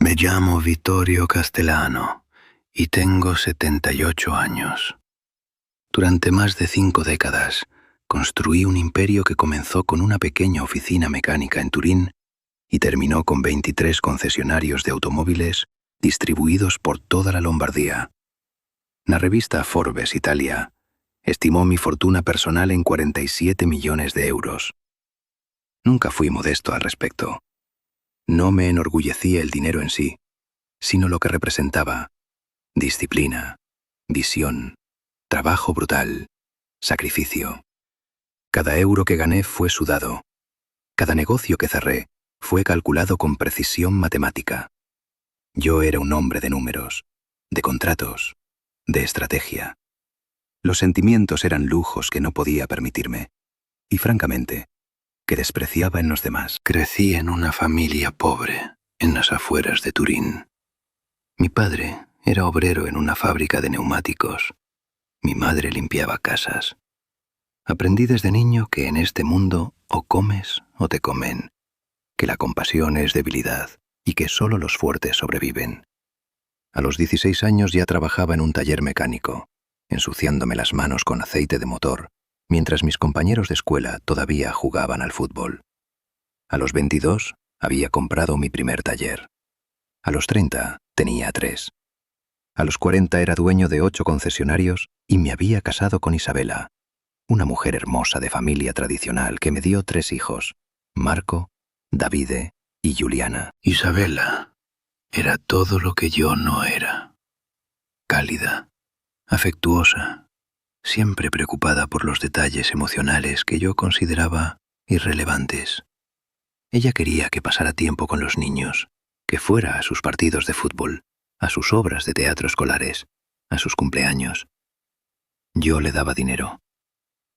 Me llamo Vittorio Castellano y tengo 78 años. Durante más de 5 décadas, construí un imperio que comenzó con una pequeña oficina mecánica en Turín y terminó con 23 concesionarios de automóviles distribuidos por toda la Lombardía. La revista Forbes Italia estimó mi fortuna personal en 47 millones de euros. Nunca fui modesto al respecto. No me enorgullecía el dinero en sí, sino lo que representaba: disciplina, visión, trabajo brutal, sacrificio. Cada euro que gané fue sudado. Cada negocio que cerré fue calculado con precisión matemática. Yo era un hombre de números, de contratos, de estrategia. Los sentimientos eran lujos que no podía permitirme, y francamente, que despreciaba en los demás. Crecí en una familia pobre, en las afueras de Turín. Mi padre era obrero en una fábrica de neumáticos. Mi madre limpiaba casas. Aprendí desde niño que en este mundo o comes o te comen, que la compasión es debilidad y que solo los fuertes sobreviven. A los 16 años ya trabajaba en un taller mecánico, ensuciándome las manos con aceite de motor, mientras mis compañeros de escuela todavía jugaban al fútbol. A los 22 había comprado mi primer taller. A los 30 tenía 3. A los 40 era dueño de 8 concesionarios y me había casado con Isabela, una mujer hermosa de familia tradicional que me dio 3 hijos: Marco, Davide y Giuliana. Isabela era todo lo que yo no era. Cálida, afectuosa, siempre preocupada por los detalles emocionales que yo consideraba irrelevantes. Ella quería que pasara tiempo con los niños, que fuera a sus partidos de fútbol, a sus obras de teatro escolares, a sus cumpleaños. Yo le daba dinero,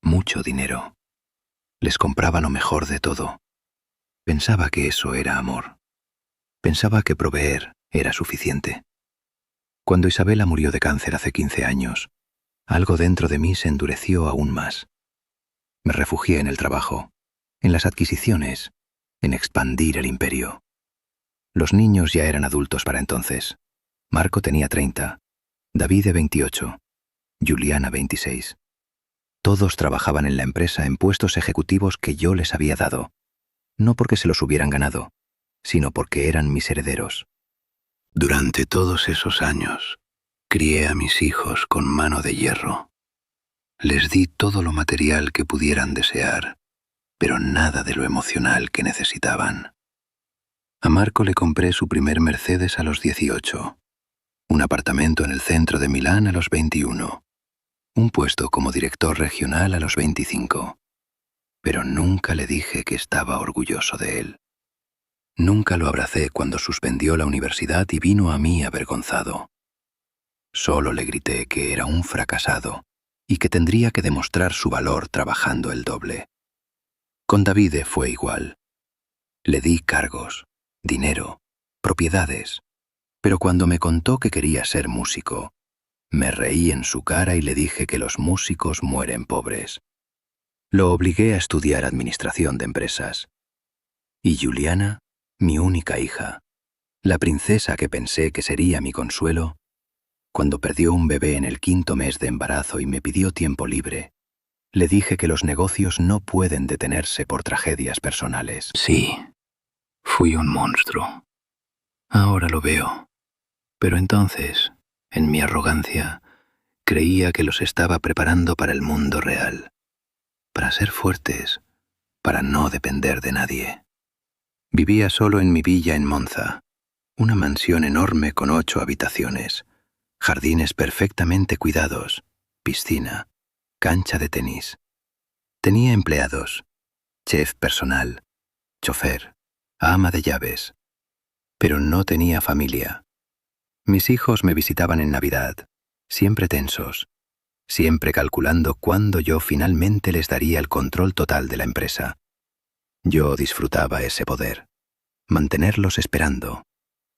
mucho dinero. Les compraba lo mejor de todo. Pensaba que eso era amor. Pensaba que proveer era suficiente. Cuando Isabela murió de cáncer hace 15 años, algo dentro de mí se endureció aún más. Me refugié en el trabajo, en las adquisiciones, en expandir el imperio. Los niños ya eran adultos para entonces. Marco tenía 30, Davide 28, Giuliana 26. Todos trabajaban en la empresa en puestos ejecutivos que yo les había dado, no porque se los hubieran ganado, sino porque eran mis herederos. Durante todos esos años, crié a mis hijos con mano de hierro. Les di todo lo material que pudieran desear, pero nada de lo emocional que necesitaban. A Marco le compré su primer Mercedes a los 18, un apartamento en el centro de Milán a los 21, un puesto como director regional a los 25. Pero nunca le dije que estaba orgulloso de él. Nunca lo abracé cuando suspendió la universidad y vino a mí avergonzado. Solo le grité que era un fracasado y que tendría que demostrar su valor trabajando el doble. Con Davide fue igual. Le di cargos, dinero, propiedades, pero cuando me contó que quería ser músico, me reí en su cara y le dije que los músicos mueren pobres. Lo obligué a estudiar administración de empresas. Y Giuliana, mi única hija, la princesa que pensé que sería mi consuelo, cuando perdió un bebé en el 5º mes de embarazo y me pidió tiempo libre, le dije que los negocios no pueden detenerse por tragedias personales. Sí, fui un monstruo. Ahora lo veo. Pero entonces, en mi arrogancia, creía que los estaba preparando para el mundo real, para ser fuertes, para no depender de nadie. Vivía solo en mi villa en Monza, una mansión enorme con 8 habitaciones, jardines perfectamente cuidados, piscina, cancha de tenis. Tenía empleados, chef personal, chofer, ama de llaves, pero no tenía familia. Mis hijos me visitaban en Navidad, siempre tensos, siempre calculando cuándo yo finalmente les daría el control total de la empresa. Yo disfrutaba ese poder, mantenerlos esperando,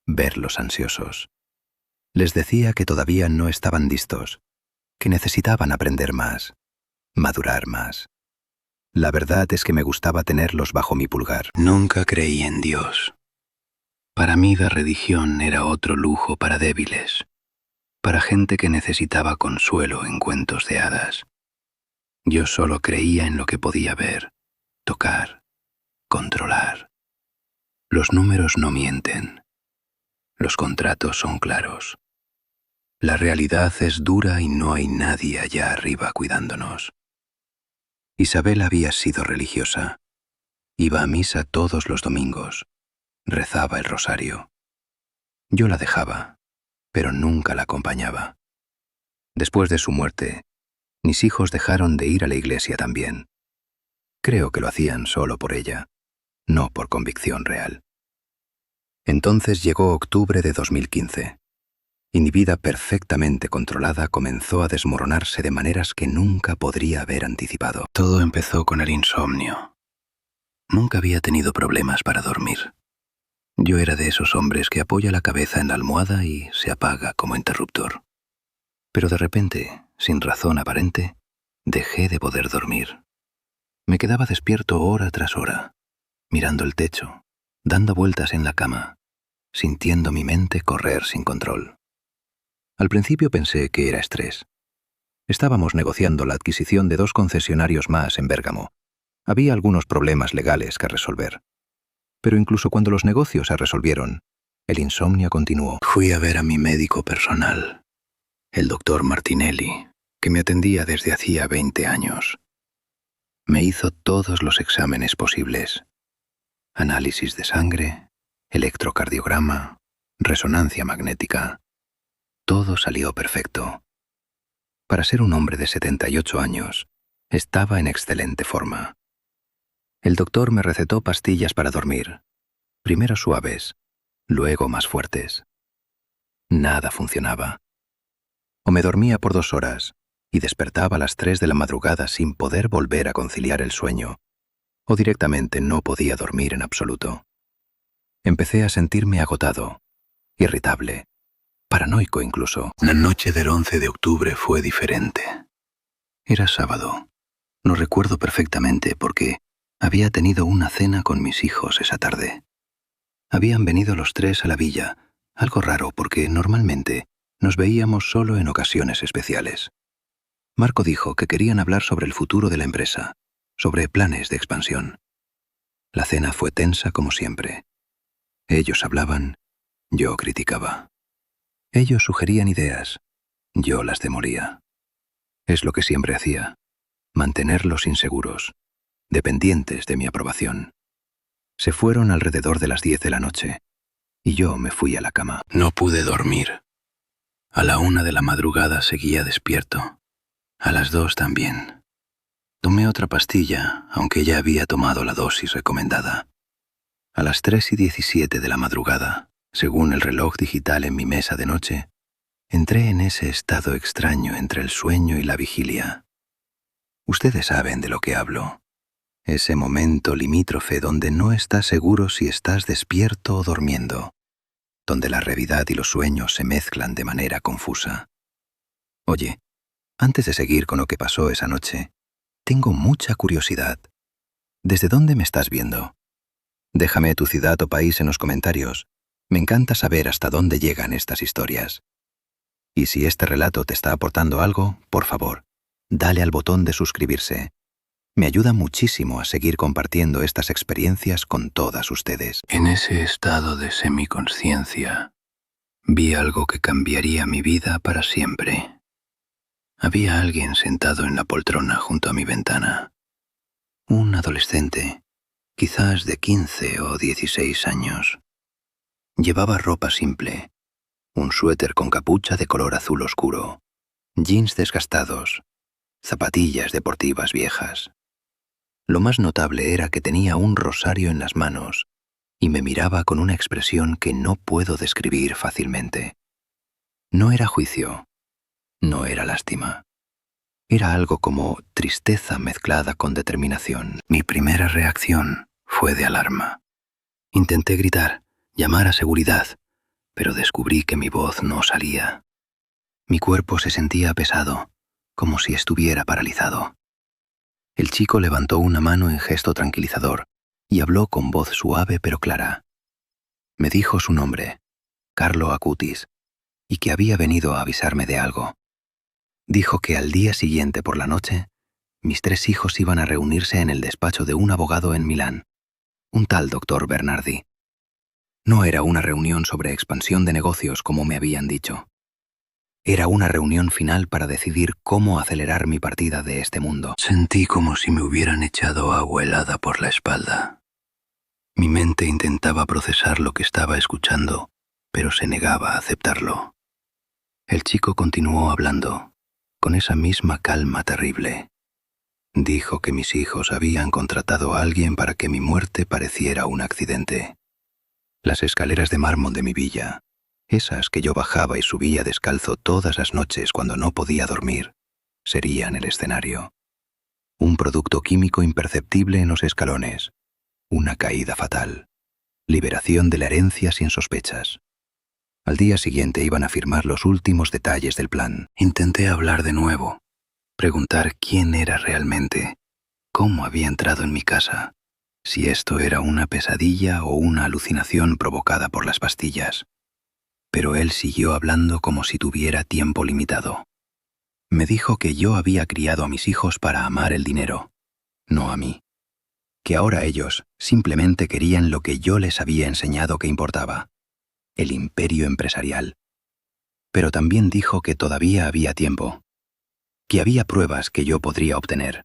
verlos ansiosos. Les decía que todavía no estaban listos, que necesitaban aprender más, madurar más. La verdad es que me gustaba tenerlos bajo mi pulgar. Nunca creí en Dios. Para mí la religión era otro lujo para débiles, para gente que necesitaba consuelo en cuentos de hadas. Yo solo creía en lo que podía ver, tocar, controlar. Los números no mienten. Los contratos son claros. La realidad es dura y no hay nadie allá arriba cuidándonos. Isabel había sido religiosa. Iba a misa todos los domingos. Rezaba el rosario. Yo la dejaba, pero nunca la acompañaba. Después de su muerte, mis hijos dejaron de ir a la iglesia también. Creo que lo hacían solo por ella, no por convicción real. Entonces llegó octubre de 2015, y mi vida perfectamente controlada comenzó a desmoronarse de maneras que nunca podría haber anticipado. Todo empezó con el insomnio. Nunca había tenido problemas para dormir. Yo era de esos hombres que apoya la cabeza en la almohada y se apaga como interruptor. Pero de repente, sin razón aparente, dejé de poder dormir. Me quedaba despierto hora tras hora, mirando el techo, dando vueltas en la cama, sintiendo mi mente correr sin control. Al principio pensé que era estrés. Estábamos negociando la adquisición de 2 concesionarios más en Bérgamo. Había algunos problemas legales que resolver. Pero incluso cuando los negocios se resolvieron, el insomnio continuó. Fui a ver a mi médico personal, el doctor Martinelli, que me atendía desde hacía 20 años. Me hizo todos los exámenes posibles. Análisis de sangre, electrocardiograma, resonancia magnética. Todo salió perfecto. Para ser un hombre de 78 años, estaba en excelente forma. El doctor me recetó pastillas para dormir, primero suaves, luego más fuertes. Nada funcionaba. O me dormía por 2 horas y despertaba a las 3 de la madrugada sin poder volver a conciliar el sueño, o directamente no podía dormir en absoluto. Empecé a sentirme agotado, irritable, paranoico incluso. La noche del 11 de octubre fue diferente. Era sábado. Lo recuerdo perfectamente porque había tenido una cena con mis hijos esa tarde. Habían venido los 3 a la villa, algo raro porque normalmente nos veíamos solo en ocasiones especiales. Marco dijo que querían hablar sobre el futuro de la empresa, sobre planes de expansión. La cena fue tensa como siempre. Ellos hablaban, yo criticaba. Ellos sugerían ideas, yo las demolía. Es lo que siempre hacía, mantenerlos inseguros, dependientes de mi aprobación. Se fueron alrededor de las 10 de la noche, y yo me fui a la cama. No pude dormir. A la 1 de la madrugada seguía despierto. A las 2 también. Tomé otra pastilla, aunque ya había tomado la dosis recomendada. A las 3:17 de la madrugada, según el reloj digital en mi mesa de noche, entré en ese estado extraño entre el sueño y la vigilia. Ustedes saben de lo que hablo. Ese momento limítrofe donde no estás seguro si estás despierto o durmiendo, donde la realidad y los sueños se mezclan de manera confusa. Oye, antes de seguir con lo que pasó esa noche, tengo mucha curiosidad. ¿Desde dónde me estás viendo? Déjame tu ciudad o país en los comentarios. Me encanta saber hasta dónde llegan estas historias. Y si este relato te está aportando algo, por favor, dale al botón de suscribirse. Me ayuda muchísimo a seguir compartiendo estas experiencias con todas ustedes. En ese estado de semiconsciencia, vi algo que cambiaría mi vida para siempre. Había alguien sentado en la poltrona junto a mi ventana. Un adolescente, quizás de 15 o 16 años. Llevaba ropa simple, un suéter con capucha de color azul oscuro, jeans desgastados, zapatillas deportivas viejas. Lo más notable era que tenía un rosario en las manos y me miraba con una expresión que no puedo describir fácilmente. No era juicio, no era lástima. Era algo como tristeza mezclada con determinación. Mi primera reacción fue de alarma. Intenté gritar, llamar a seguridad, pero descubrí que mi voz no salía. Mi cuerpo se sentía pesado, como si estuviera paralizado. El chico levantó una mano en gesto tranquilizador y habló con voz suave pero clara. Me dijo su nombre, Carlo Acutis, y que había venido a avisarme de algo. Dijo que al día siguiente por la noche, mis 3 hijos iban a reunirse en el despacho de un abogado en Milán, un tal doctor Bernardi. No era una reunión sobre expansión de negocios como me habían dicho. Era una reunión final para decidir cómo acelerar mi partida de este mundo. Sentí como si me hubieran echado agua helada por la espalda. Mi mente intentaba procesar lo que estaba escuchando, pero se negaba a aceptarlo. El chico continuó hablando, con esa misma calma terrible. Dijo que mis hijos habían contratado a alguien para que mi muerte pareciera un accidente. Las escaleras de mármol de mi villa, esas que yo bajaba y subía descalzo todas las noches cuando no podía dormir, serían el escenario. Un producto químico imperceptible en los escalones, una caída fatal, liberación de la herencia sin sospechas. Al día siguiente iban a firmar los últimos detalles del plan. Intenté hablar de nuevo, preguntar quién era realmente, cómo había entrado en mi casa, si esto era una pesadilla o una alucinación provocada por las pastillas. Pero él siguió hablando como si tuviera tiempo limitado. Me dijo que yo había criado a mis hijos para amar el dinero, no a mí. Que ahora ellos simplemente querían lo que yo les había enseñado que importaba, el imperio empresarial. Pero también dijo que todavía había tiempo, que había pruebas que yo podría obtener,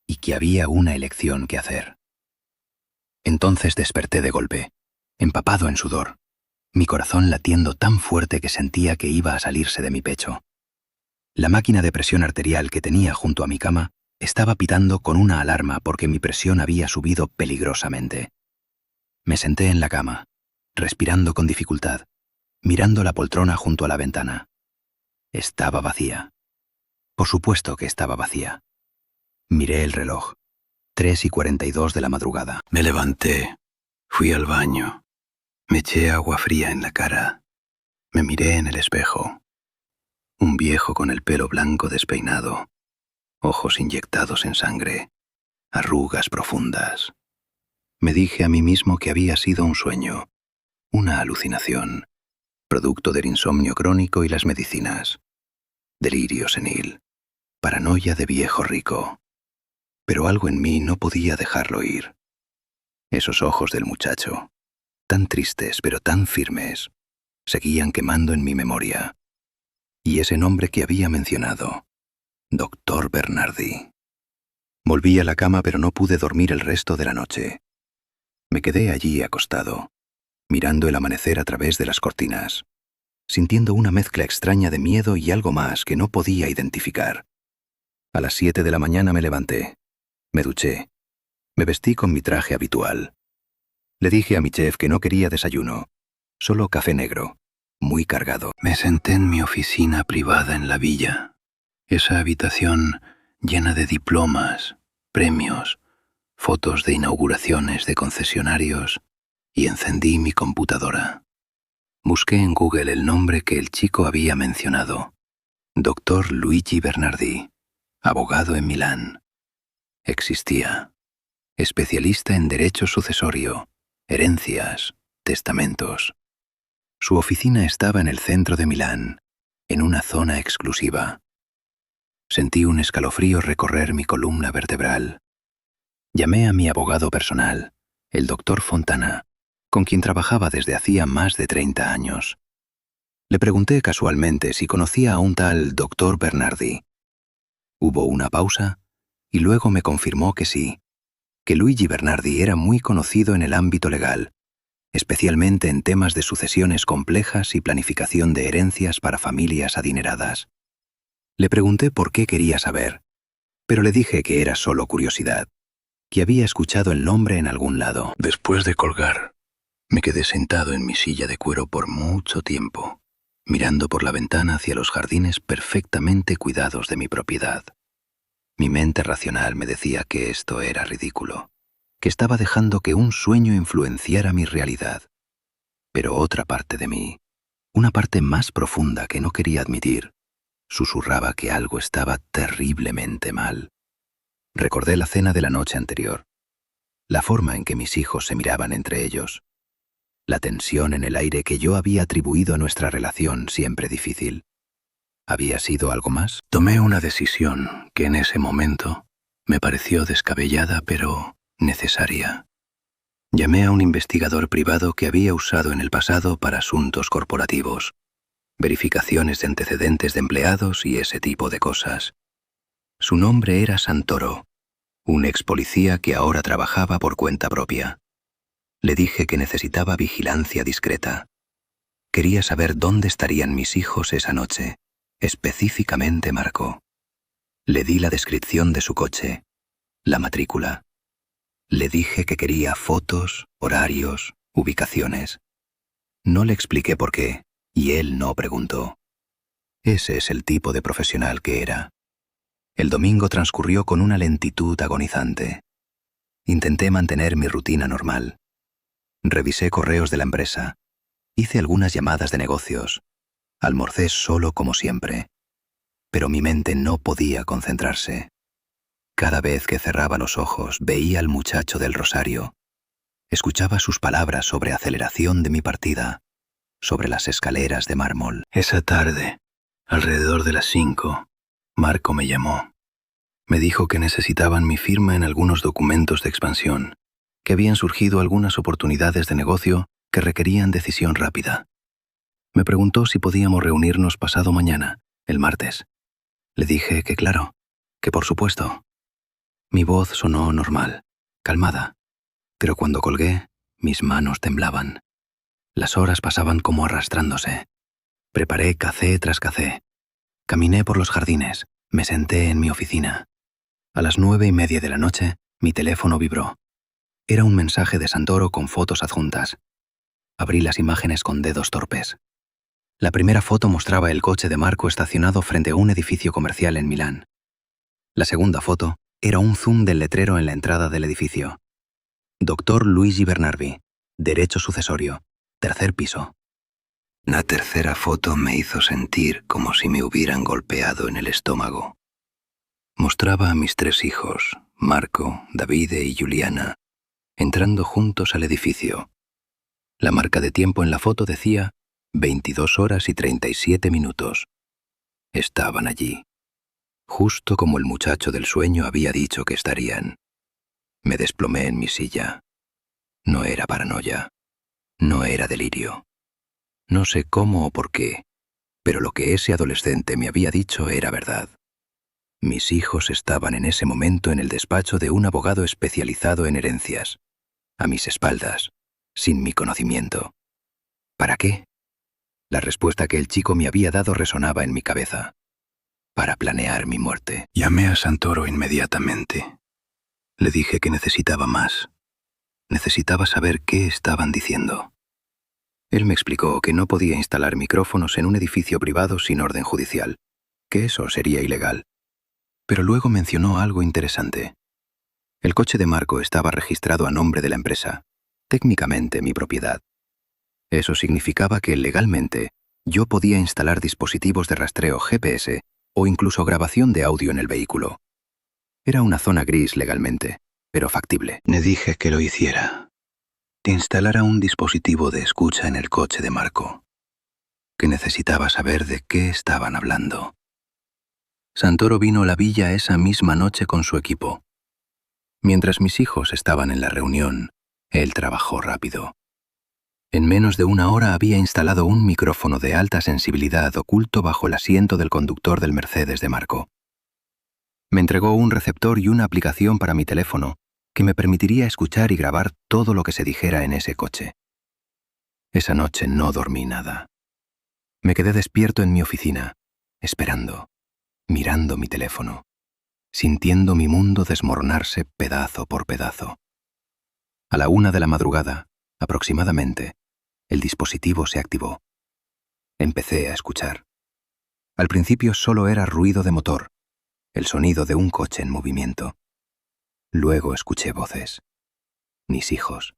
y que había una elección que hacer. Entonces desperté de golpe, empapado en sudor, mi corazón latiendo tan fuerte que sentía que iba a salirse de mi pecho. La máquina de presión arterial que tenía junto a mi cama estaba pitando con una alarma porque mi presión había subido peligrosamente. Me senté en la cama, respirando con dificultad, mirando la poltrona junto a la ventana. Estaba vacía. Por supuesto que estaba vacía. Miré el reloj. 3:42 de la madrugada. Me levanté, fui al baño, me eché agua fría en la cara, me miré en el espejo. Un viejo con el pelo blanco despeinado, ojos inyectados en sangre, arrugas profundas. Me dije a mí mismo que había sido un sueño, una alucinación, producto del insomnio crónico y las medicinas, delirio senil, paranoia de viejo rico. Pero algo en mí no podía dejarlo ir. Esos ojos del muchacho, tan tristes pero tan firmes, seguían quemando en mi memoria. Y ese nombre que había mencionado, Doctor Bernardi. Volví a la cama pero no pude dormir el resto de la noche. Me quedé allí acostado, mirando el amanecer a través de las cortinas, sintiendo una mezcla extraña de miedo y algo más que no podía identificar. A las 7 de la mañana me levanté. Me duché. Me vestí con mi traje habitual. Le dije a mi chef que no quería desayuno, solo café negro, muy cargado. Me senté en mi oficina privada en la villa. Esa habitación llena de diplomas, premios, fotos de inauguraciones de concesionarios, y encendí mi computadora. Busqué en Google el nombre que el chico había mencionado. Dr. Luigi Bernardi, abogado en Milán. Existía. Especialista en derecho sucesorio, herencias, testamentos. Su oficina estaba en el centro de Milán, en una zona exclusiva. Sentí un escalofrío recorrer mi columna vertebral. Llamé a mi abogado personal, el doctor Fontana, con quien trabajaba desde hacía más de 30 años. Le pregunté casualmente si conocía a un tal doctor Bernardi. Hubo una pausa y luego me confirmó que sí, que Luigi Bernardi era muy conocido en el ámbito legal, especialmente en temas de sucesiones complejas y planificación de herencias para familias adineradas. Le pregunté por qué quería saber, pero le dije que era solo curiosidad, que había escuchado el nombre en algún lado. Después de colgar, me quedé sentado en mi silla de cuero por mucho tiempo, mirando por la ventana hacia los jardines perfectamente cuidados de mi propiedad. Mi mente racional me decía que esto era ridículo, que estaba dejando que un sueño influenciara mi realidad. Pero otra parte de mí, una parte más profunda que no quería admitir, susurraba que algo estaba terriblemente mal. Recordé la cena de la noche anterior, la forma en que mis hijos se miraban entre ellos, la tensión en el aire que yo había atribuido a nuestra relación siempre difícil. ¿Había sido algo más? Tomé una decisión que en ese momento me pareció descabellada pero necesaria. Llamé a un investigador privado que había usado en el pasado para asuntos corporativos, verificaciones de antecedentes de empleados y ese tipo de cosas. Su nombre era Santoro, un ex policía que ahora trabajaba por cuenta propia. Le dije que necesitaba vigilancia discreta. Quería saber dónde estarían mis hijos esa noche, específicamente Marco. Le di la descripción de su coche, la matrícula. Le dije que quería fotos, horarios, ubicaciones. No le expliqué por qué, y él no preguntó. Ese es el tipo de profesional que era. El domingo transcurrió con una lentitud agonizante. Intenté mantener mi rutina normal. Revisé correos de la empresa. Hice algunas llamadas de negocios. Almorcé solo como siempre. Pero mi mente no podía concentrarse. Cada vez que cerraba los ojos veía al muchacho del rosario. Escuchaba sus palabras sobre aceleración de mi partida, sobre las escaleras de mármol. Esa tarde, alrededor de las 5, Marco me llamó. Me dijo que necesitaban mi firma en algunos documentos de expansión, que habían surgido algunas oportunidades de negocio que requerían decisión rápida. Me preguntó si podíamos reunirnos pasado mañana, el martes. Le dije que claro, que por supuesto. Mi voz sonó normal, calmada, pero cuando colgué, mis manos temblaban. Las horas pasaban como arrastrándose. Preparé café tras café. Caminé por los jardines, me senté en mi oficina. A las 9:30 de la noche, mi teléfono vibró. Era un mensaje de Santoro con fotos adjuntas. Abrí las imágenes con dedos torpes. La primera foto mostraba el coche de Marco estacionado frente a un edificio comercial en Milán. La segunda foto era un zoom del letrero en la entrada del edificio. Dr. Luigi Bernardi, derecho sucesorio, 3er piso. La tercera foto me hizo sentir como si me hubieran golpeado en el estómago. Mostraba a mis 3 hijos, Marco, Davide y Giuliana, entrando juntos al edificio. La marca de tiempo en la foto decía 22 horas y 37 minutos. Estaban allí, justo como el muchacho del sueño había dicho que estarían. Me desplomé en mi silla. No era paranoia, no era delirio. No sé cómo o por qué, pero lo que ese adolescente me había dicho era verdad. Mis hijos estaban en ese momento en el despacho de un abogado especializado en herencias, a mis espaldas, sin mi conocimiento. ¿Para qué? La respuesta que el chico me había dado resonaba en mi cabeza. Para planear mi muerte. Llamé a Santoro inmediatamente. Le dije que necesitaba más. Necesitaba saber qué estaban diciendo. Él me explicó que no podía instalar micrófonos en un edificio privado sin orden judicial, que eso sería ilegal. Pero luego mencionó algo interesante. El coche de Marco estaba registrado a nombre de la empresa, técnicamente mi propiedad. Eso significaba que legalmente yo podía instalar dispositivos de rastreo GPS o incluso grabación de audio en el vehículo. Era una zona gris legalmente, pero factible. Le dije que lo hiciera. Que instalara un dispositivo de escucha en el coche de Marco. Que necesitaba saber de qué estaban hablando. Santoro vino a la villa esa misma noche con su equipo. Mientras mis hijos estaban en la reunión, él trabajó rápido. En menos de una hora había instalado un micrófono de alta sensibilidad oculto bajo el asiento del conductor del Mercedes de Marco. Me entregó un receptor y una aplicación para mi teléfono que me permitiría escuchar y grabar todo lo que se dijera en ese coche. Esa noche no dormí nada. Me quedé despierto en mi oficina, esperando, mirando mi teléfono, sintiendo mi mundo desmoronarse pedazo por pedazo. A la 1 de la madrugada, aproximadamente, el dispositivo se activó. Empecé a escuchar. Al principio solo era ruido de motor, el sonido de un coche en movimiento. Luego escuché voces. Mis hijos.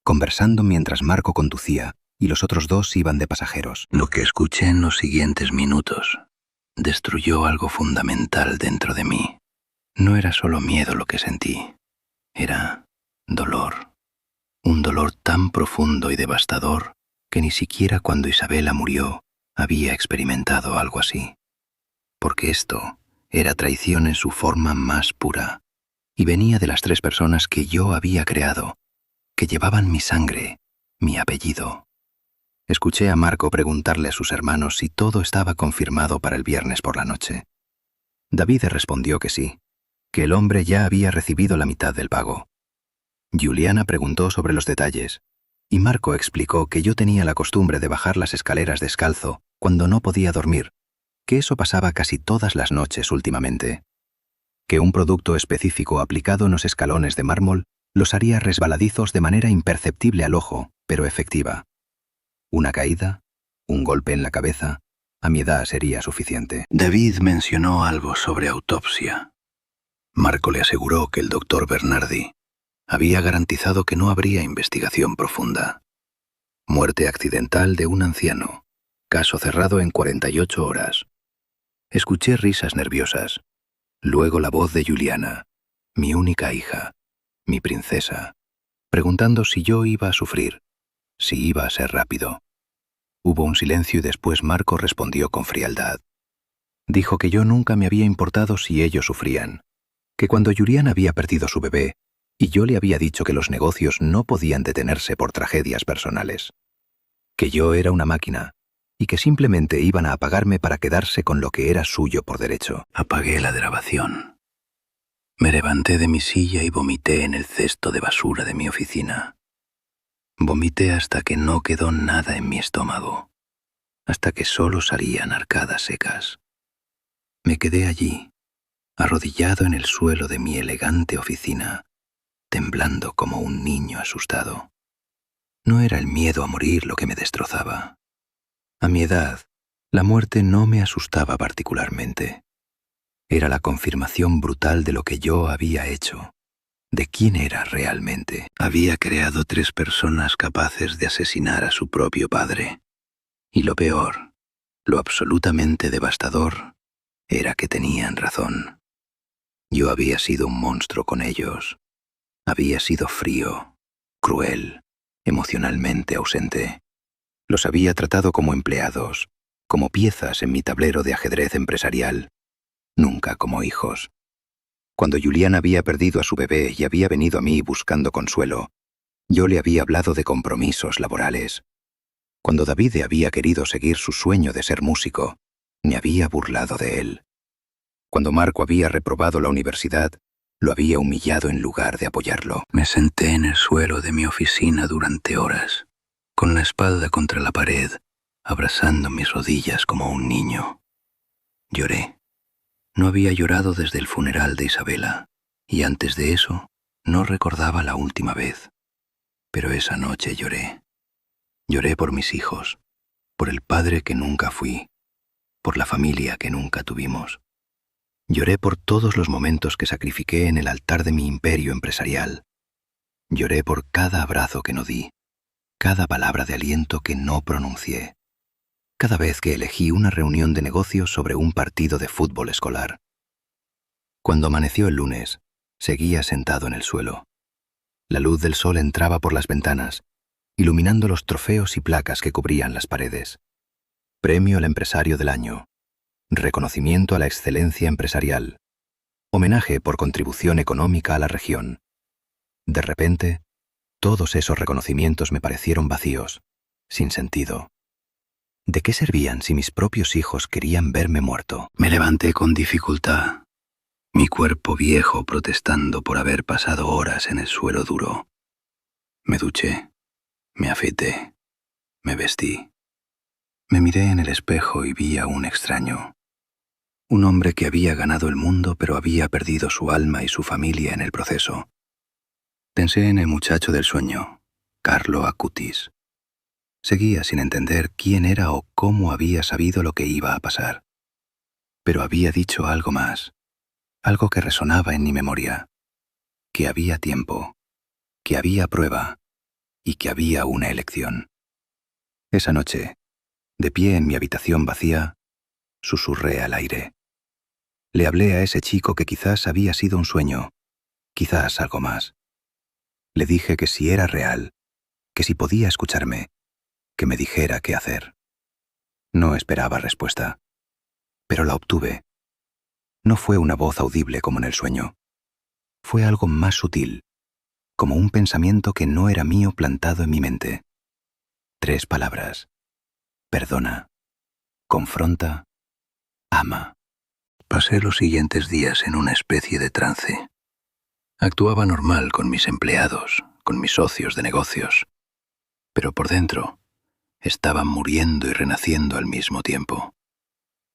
Conversando mientras Marco conducía y los otros 2 iban de pasajeros. Lo que escuché en los siguientes minutos destruyó algo fundamental dentro de mí. No era solo miedo lo que sentí. Era dolor. Un dolor tan profundo y devastador que ni siquiera cuando Isabela murió había experimentado algo así. Porque esto era traición en su forma más pura, y venía de las 3 personas que yo había creado, que llevaban mi sangre, mi apellido. Escuché a Marco preguntarle a sus hermanos si todo estaba confirmado para el viernes por la noche. David respondió que sí, que el hombre ya había recibido la mitad del pago. Juliana preguntó sobre los detalles, y Marco explicó que yo tenía la costumbre de bajar las escaleras descalzo cuando no podía dormir, que eso pasaba casi todas las noches últimamente, que un producto específico aplicado en los escalones de mármol los haría resbaladizos de manera imperceptible al ojo, pero efectiva. Una caída, un golpe en la cabeza, a mi edad sería suficiente. David mencionó algo sobre autopsia. Marco le aseguró que el doctor Bernardi había garantizado que no habría investigación profunda. Muerte accidental de un anciano. Caso cerrado en 48 horas. Escuché risas nerviosas. Luego la voz de Juliana, mi única hija, mi princesa, preguntando si yo iba a sufrir, si iba a ser rápido. Hubo un silencio y después Marco respondió con frialdad. Dijo que yo nunca me había importado si ellos sufrían, que cuando Juliana había perdido su bebé, y yo le había dicho que los negocios no podían detenerse por tragedias personales, que yo era una máquina, y que simplemente iban a pagarme para quedarse con lo que era suyo por derecho. Apagué la grabación. Me levanté de mi silla y vomité en el cesto de basura de mi oficina. Vomité hasta que no quedó nada en mi estómago, hasta que solo salían arcadas secas. Me quedé allí, arrodillado en el suelo de mi elegante oficina, temblando como un niño asustado. No era el miedo a morir lo que me destrozaba. A mi edad, la muerte no me asustaba particularmente. Era la confirmación brutal de lo que yo había hecho, de quién era realmente. Había creado 3 personas capaces de asesinar a su propio padre. Y lo peor, lo absolutamente devastador, era que tenían razón. Yo había sido un monstruo con ellos. Había sido frío, cruel, emocionalmente ausente. Los había tratado como empleados, como piezas en mi tablero de ajedrez empresarial, nunca como hijos. Cuando Juliana había perdido a su bebé y había venido a mí buscando consuelo, yo le había hablado de compromisos laborales. Cuando David había querido seguir su sueño de ser músico, me había burlado de él. Cuando Marco había reprobado la universidad, lo había humillado en lugar de apoyarlo. Me senté en el suelo de mi oficina durante horas, con la espalda contra la pared, abrazando mis rodillas como un niño. Lloré. No había llorado desde el funeral de Isabela, y antes de eso no recordaba la última vez. Pero esa noche lloré. Lloré por mis hijos, por el padre que nunca fui, por la familia que nunca tuvimos. Lloré por todos los momentos que sacrifiqué en el altar de mi imperio empresarial. Lloré por cada abrazo que no di, cada palabra de aliento que no pronuncié, cada vez que elegí una reunión de negocios sobre un partido de fútbol escolar. Cuando amaneció el lunes, seguía sentado en el suelo. La luz del sol entraba por las ventanas, iluminando los trofeos y placas que cubrían las paredes. Premio al empresario del año. Reconocimiento a la excelencia empresarial. Homenaje por contribución económica a la región. De repente, todos esos reconocimientos me parecieron vacíos, sin sentido. ¿De qué servían si mis propios hijos querían verme muerto? Me levanté con dificultad, mi cuerpo viejo protestando por haber pasado horas en el suelo duro. Me duché, me afeité, me vestí. Me miré en el espejo y vi a un extraño. Un hombre que había ganado el mundo pero había perdido su alma y su familia en el proceso. Pensé en el muchacho del sueño, Carlo Acutis. Seguía sin entender quién era o cómo había sabido lo que iba a pasar. Pero había dicho algo más, algo que resonaba en mi memoria, que había tiempo, que había prueba y que había una elección. Esa noche, de pie en mi habitación vacía, susurré al aire. Le hablé a ese chico que quizás había sido un sueño, quizás algo más. Le dije que si era real, que si podía escucharme, que me dijera qué hacer. No esperaba respuesta, pero la obtuve. No fue una voz audible como en el sueño. Fue algo más sutil, como un pensamiento que no era mío plantado en mi mente. 3 palabras: perdona, confronta, ama. Pasé los siguientes días en una especie de trance. Actuaba normal con mis empleados, con mis socios de negocios, pero por dentro estaba muriendo y renaciendo al mismo tiempo.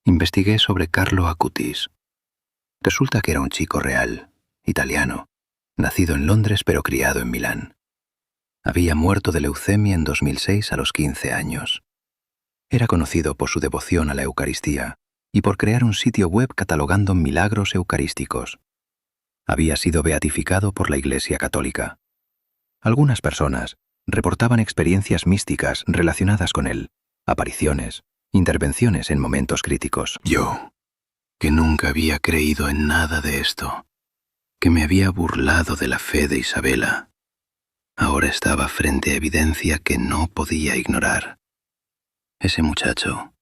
Investigué sobre Carlo Acutis. Resulta que era un chico real, italiano, nacido en Londres pero criado en Milán. Había muerto de leucemia en 2006 a los 15 años. Era conocido por su devoción a la Eucaristía y por crear un sitio web catalogando milagros eucarísticos. Había sido beatificado por la Iglesia Católica. Algunas personas reportaban experiencias místicas relacionadas con él, apariciones, intervenciones en momentos críticos. Yo, que nunca había creído en nada de esto, que me había burlado de la fe de Isabela, ahora estaba frente a evidencia que no podía ignorar. Ese muchacho,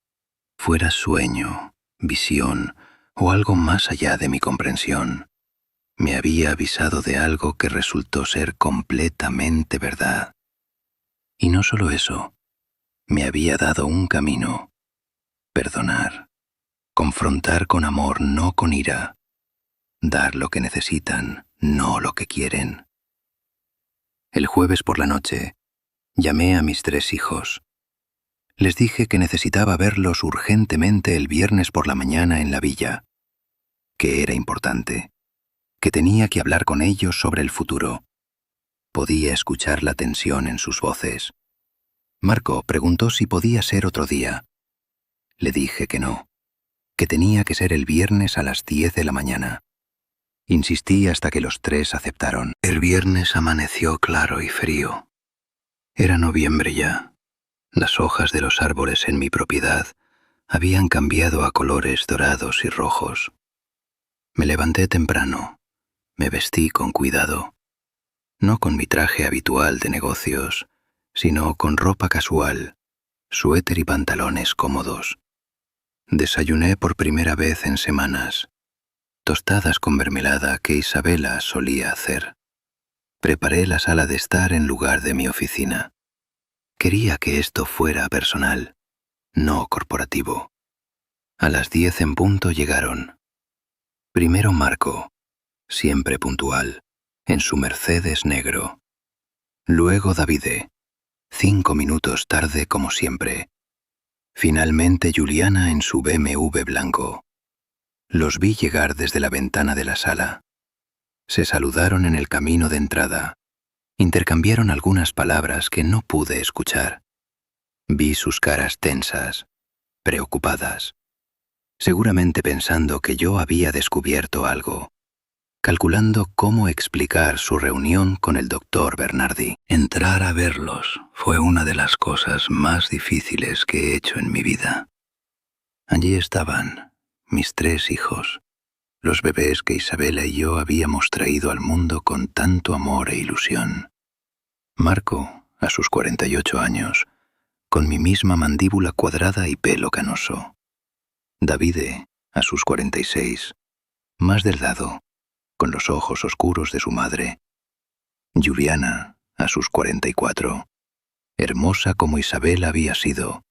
fuera sueño, visión o algo más allá de mi comprensión, me había avisado de algo que resultó ser completamente verdad. Y no solo eso, me había dado un camino: perdonar, confrontar con amor, no con ira, dar lo que necesitan, no lo que quieren. El jueves por la noche, llamé a mis 3 hijos. Les dije que necesitaba verlos urgentemente el viernes por la mañana en la villa, que era importante, que tenía que hablar con ellos sobre el futuro. Podía escuchar la tensión en sus voces. Marco preguntó si podía ser otro día. Le dije que no, que tenía que ser el viernes a las 10 de la mañana. Insistí hasta que los 3 aceptaron. El viernes amaneció claro y frío. Era noviembre ya. Las hojas de los árboles en mi propiedad habían cambiado a colores dorados y rojos. Me levanté temprano, me vestí con cuidado, no con mi traje habitual de negocios, sino con ropa casual, suéter y pantalones cómodos. Desayuné por primera vez en semanas, tostadas con mermelada que Isabela solía hacer. Preparé la sala de estar en lugar de mi oficina. Quería que esto fuera personal, no corporativo. A las 10 en punto llegaron. Primero Marco, siempre puntual, en su Mercedes negro. Luego Davide, 5 minutos tarde como siempre. Finalmente Juliana en su BMW blanco. Los vi llegar desde la ventana de la sala. Se saludaron en el camino de entrada. Intercambiaron algunas palabras que no pude escuchar. Vi sus caras tensas, preocupadas, seguramente pensando que yo había descubierto algo, calculando cómo explicar su reunión con el doctor Bernardi. Entrar a verlos fue una de las cosas más difíciles que he hecho en mi vida. Allí estaban mis 3 hijos, los bebés que Isabela y yo habíamos traído al mundo con tanto amor e ilusión. Marco, a sus 48 años, con mi misma mandíbula cuadrada y pelo canoso. Davide, a sus 46, más delgado, con los ojos oscuros de su madre. Juliana, a sus 44, hermosa como Isabel había sido,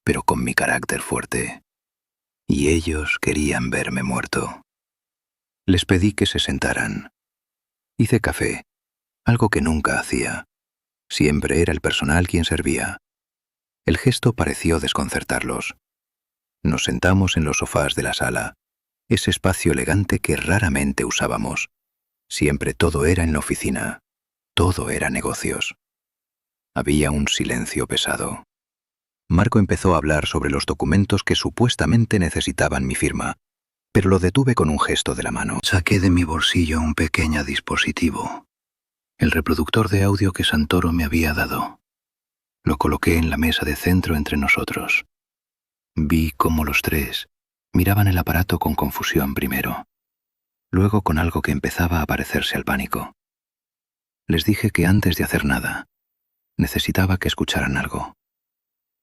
pero con mi carácter fuerte. Y ellos querían verme muerto. Les pedí que se sentaran. Hice café, algo que nunca hacía. Siempre era el personal quien servía. El gesto pareció desconcertarlos. Nos sentamos en los sofás de la sala, ese espacio elegante que raramente usábamos. Siempre todo era en la oficina, todo era negocios. Había un silencio pesado. Marco empezó a hablar sobre los documentos que supuestamente necesitaban mi firma, pero lo detuve con un gesto de la mano. Saqué de mi bolsillo un pequeño dispositivo, el reproductor de audio que Santoro me había dado. Lo coloqué en la mesa de centro entre nosotros. Vi cómo los 3 miraban el aparato con confusión primero, luego con algo que empezaba a parecerse al pánico. Les dije que antes de hacer nada, necesitaba que escucharan algo.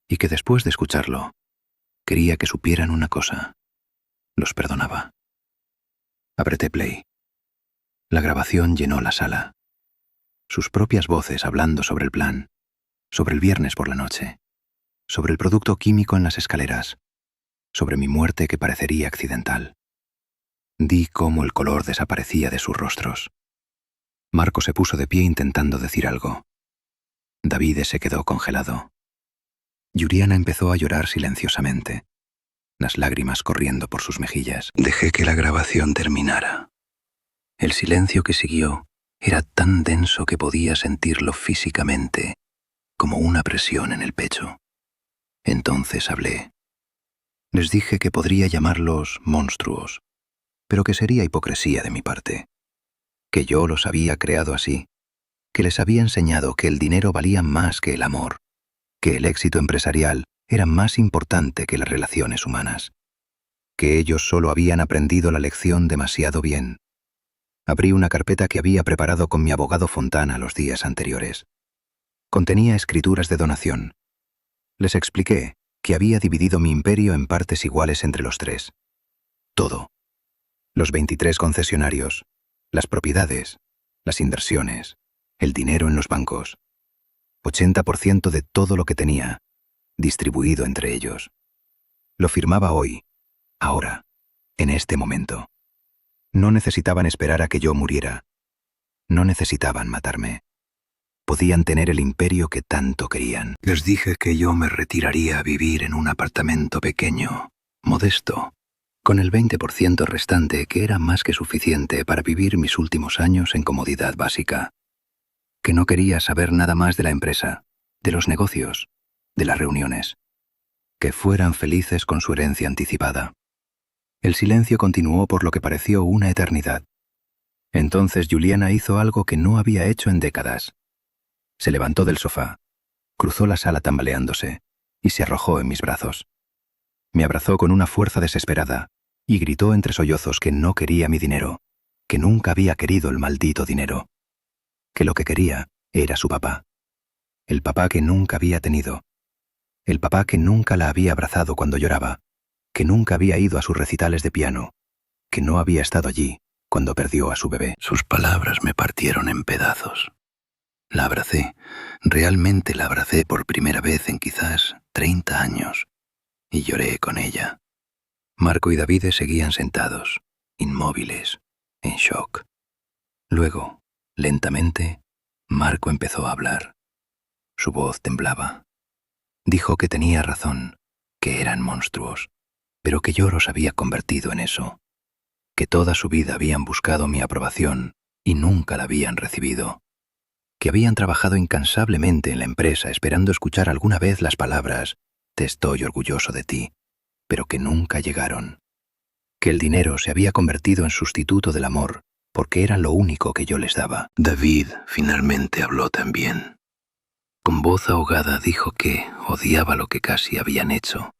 Y que después de escucharlo, quería que supieran una cosa. Los perdonaba. Apreté play. La grabación llenó la sala. Sus propias voces hablando sobre el plan, sobre el viernes por la noche, sobre el producto químico en las escaleras, sobre mi muerte que parecería accidental. Vi cómo el color desaparecía de sus rostros. Marco se puso de pie intentando decir algo. David se quedó congelado. Juliana empezó a llorar silenciosamente, las lágrimas corriendo por sus mejillas. Dejé que la grabación terminara. El silencio que siguió era tan denso que podía sentirlo físicamente, como una presión en el pecho. Entonces hablé. Les dije que podría llamarlos monstruos, pero que sería hipocresía de mi parte, que yo los había creado así, que les había enseñado que el dinero valía más que el amor, que el éxito empresarial era más importante que las relaciones humanas, que ellos solo habían aprendido la lección demasiado bien. Abrí una carpeta que había preparado con mi abogado Fontana los días anteriores. Contenía escrituras de donación. Les expliqué que había dividido mi imperio en partes iguales entre los tres. Todo. Los 23 concesionarios, las propiedades, las inversiones, el dinero en los bancos. 80% de todo lo que tenía, distribuido entre ellos. Lo firmaba hoy, ahora, en este momento. No necesitaban esperar a que yo muriera. No necesitaban matarme. Podían tener el imperio que tanto querían. Les dije que yo me retiraría a vivir en un apartamento pequeño, modesto, con el 20% restante que era más que suficiente para vivir mis últimos años en comodidad básica. Que no quería saber nada más de la empresa, de los negocios, de las reuniones. Que fueran felices con su herencia anticipada. El silencio continuó por lo que pareció una eternidad. Entonces Juliana hizo algo que no había hecho en décadas. Se levantó del sofá, cruzó la sala tambaleándose y se arrojó en mis brazos. Me abrazó con una fuerza desesperada y gritó entre sollozos que no quería mi dinero, que nunca había querido el maldito dinero, que lo que quería era su papá. El papá que nunca había tenido. El papá que nunca la había abrazado cuando lloraba, que nunca había ido a sus recitales de piano, que no había estado allí cuando perdió a su bebé. Sus palabras me partieron en pedazos. La abracé, realmente la abracé por primera vez en quizás 30 años, y lloré con ella. Marco y David seguían sentados, inmóviles, en shock. Luego, lentamente, Marco empezó a hablar. Su voz temblaba. Dijo que tenía razón, que eran monstruos, pero que yo los había convertido en eso, que toda su vida habían buscado mi aprobación y nunca la habían recibido, que habían trabajado incansablemente en la empresa esperando escuchar alguna vez las palabras «Te estoy orgulloso de ti», pero que nunca llegaron, que el dinero se había convertido en sustituto del amor porque era lo único que yo les daba. David finalmente habló también. Con voz ahogada dijo que odiaba lo que casi habían hecho,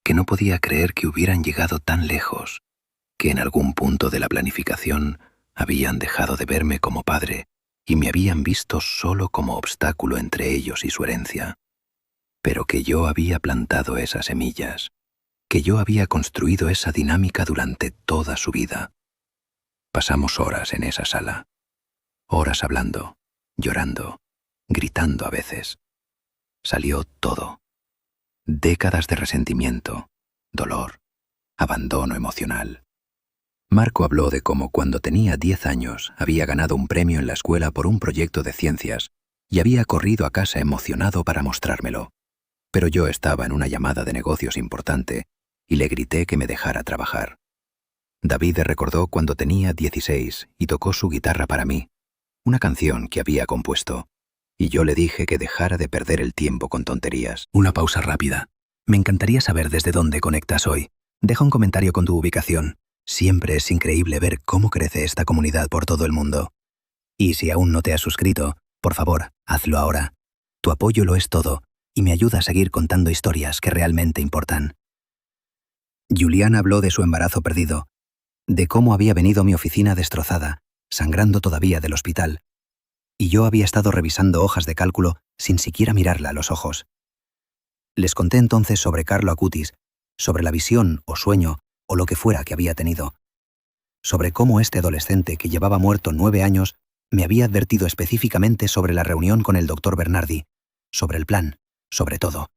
que no podía creer que hubieran llegado tan lejos, que en algún punto de la planificación habían dejado de verme como padre y me habían visto solo como obstáculo entre ellos y su herencia, pero que yo había plantado esas semillas, que yo había construido esa dinámica durante toda su vida. Pasamos horas en esa sala, horas hablando, llorando, gritando a veces. Salió todo. Décadas de resentimiento, dolor, abandono emocional. Marco habló de cómo cuando tenía 10 años había ganado un premio en la escuela por un proyecto de ciencias y había corrido a casa emocionado para mostrármelo. Pero yo estaba en una llamada de negocios importante y le grité que me dejara trabajar. David recordó cuando tenía 16 y tocó su guitarra para mí, una canción que había compuesto, y yo le dije que dejara de perder el tiempo con tonterías. Una pausa rápida. Me encantaría saber desde dónde conectas hoy. Deja un comentario con tu ubicación. Siempre es increíble ver cómo crece esta comunidad por todo el mundo. Y si aún no te has suscrito, por favor, hazlo ahora. Tu apoyo lo es todo y me ayuda a seguir contando historias que realmente importan. Juliana habló de su embarazo perdido, de cómo había venido a mi oficina destrozada, sangrando todavía del hospital, y yo había estado revisando hojas de cálculo sin siquiera mirarla a los ojos. Les conté entonces sobre Carlo Acutis, sobre la visión o sueño o lo que fuera que había tenido, sobre cómo este adolescente que llevaba muerto 9 años me había advertido específicamente sobre la reunión con el doctor Bernardi, sobre el plan, sobre todo.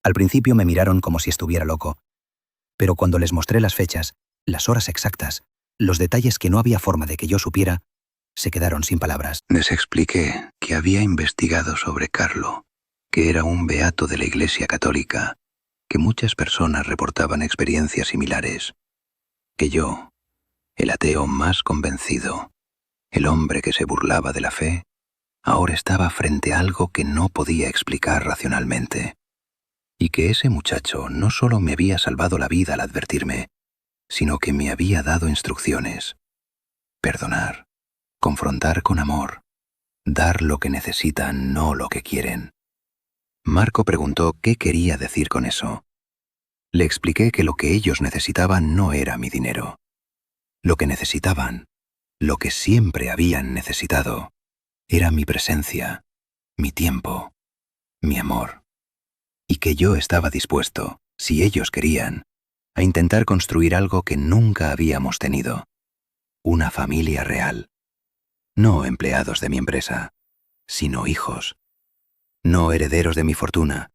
Al principio me miraron como si estuviera loco, pero cuando les mostré las fechas, las horas exactas, los detalles que no había forma de que yo supiera, se quedaron sin palabras. Les expliqué que había investigado sobre Carlo, que era un beato de la Iglesia Católica, que muchas personas reportaban experiencias similares, que yo, el ateo más convencido, el hombre que se burlaba de la fe, ahora estaba frente a algo que no podía explicar racionalmente, y que ese muchacho no solo me había salvado la vida al advertirme, sino que me había dado instrucciones. Perdonar, confrontar con amor, dar lo que necesitan, no lo que quieren. Marco preguntó qué quería decir con eso. Le expliqué que lo que ellos necesitaban no era mi dinero. Lo que necesitaban, lo que siempre habían necesitado, era mi presencia, mi tiempo, mi amor. Y que yo estaba dispuesto, si ellos querían, a intentar construir algo que nunca habíamos tenido. Una familia real. No empleados de mi empresa, sino hijos. No herederos de mi fortuna,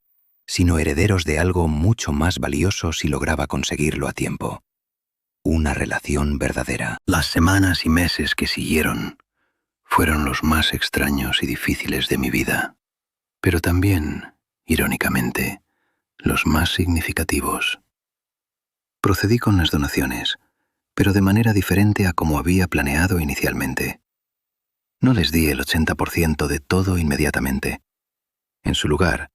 sino herederos de algo mucho más valioso si lograba conseguirlo a tiempo. Una relación verdadera. Las semanas y meses que siguieron fueron los más extraños y difíciles de mi vida, pero también, irónicamente, los más significativos. Procedí con las donaciones, pero de manera diferente a como había planeado inicialmente. No les di el 80% de todo inmediatamente. En su lugar,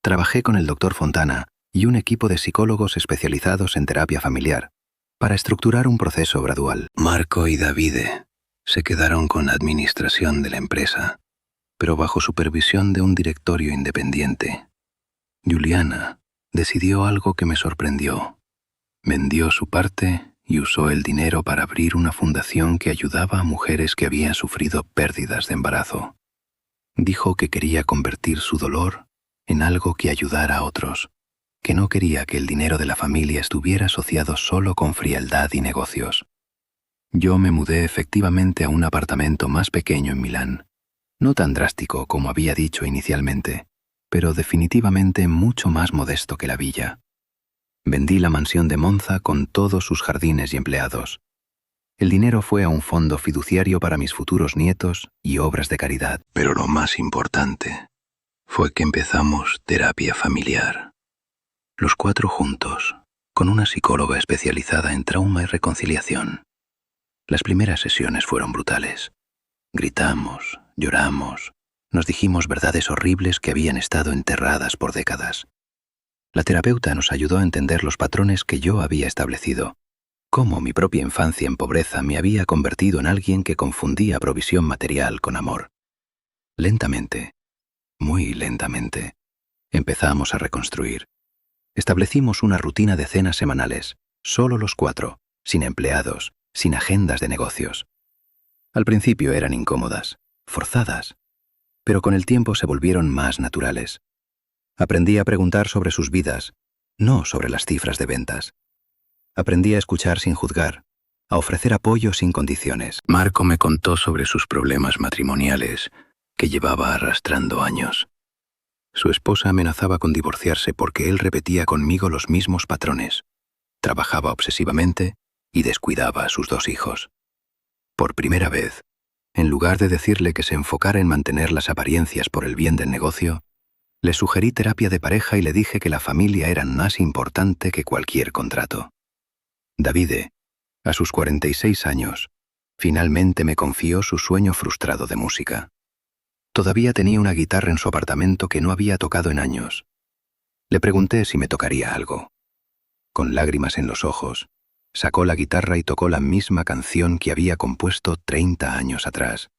trabajé con el Dr. Fontana y un equipo de psicólogos especializados en terapia familiar para estructurar un proceso gradual. Marco y Davide se quedaron con la administración de la empresa, pero bajo supervisión de un directorio independiente. Juliana decidió algo que me sorprendió. Vendió su parte y usó el dinero para abrir una fundación que ayudaba a mujeres que habían sufrido pérdidas de embarazo. Dijo que quería convertir su dolor en algo que ayudara a otros, que no quería que el dinero de la familia estuviera asociado solo con frialdad y negocios. Yo me mudé efectivamente a un apartamento más pequeño en Milán, no tan drástico como había dicho inicialmente, pero definitivamente mucho más modesto que la villa. Vendí la mansión de Monza con todos sus jardines y empleados. El dinero fue a un fondo fiduciario para mis futuros nietos y obras de caridad. Pero lo más importante fue que empezamos terapia familiar. Los 4 juntos, con una psicóloga especializada en trauma y reconciliación. Las primeras sesiones fueron brutales. Gritamos, lloramos, nos dijimos verdades horribles que habían estado enterradas por décadas. La terapeuta nos ayudó a entender los patrones que yo había establecido, cómo mi propia infancia en pobreza me había convertido en alguien que confundía provisión material con amor. Lentamente, muy lentamente, empezamos a reconstruir. Establecimos una rutina de cenas semanales, solo los 4, sin empleados, sin agendas de negocios. Al principio eran incómodas, forzadas, pero con el tiempo se volvieron más naturales. Aprendí a preguntar sobre sus vidas, no sobre las cifras de ventas. Aprendí a escuchar sin juzgar, a ofrecer apoyo sin condiciones. Marco me contó sobre sus problemas matrimoniales, que llevaba arrastrando años. Su esposa amenazaba con divorciarse porque él repetía conmigo los mismos patrones. Trabajaba obsesivamente y descuidaba a sus 2 hijos. Por primera vez, en lugar de decirle que se enfocara en mantener las apariencias por el bien del negocio, le sugerí terapia de pareja y le dije que la familia era más importante que cualquier contrato. Davide, a sus 46 años, finalmente me confió su sueño frustrado de música. Todavía tenía una guitarra en su apartamento que no había tocado en años. Le pregunté si me tocaría algo. Con lágrimas en los ojos, sacó la guitarra y tocó la misma canción que había compuesto 30 años atrás,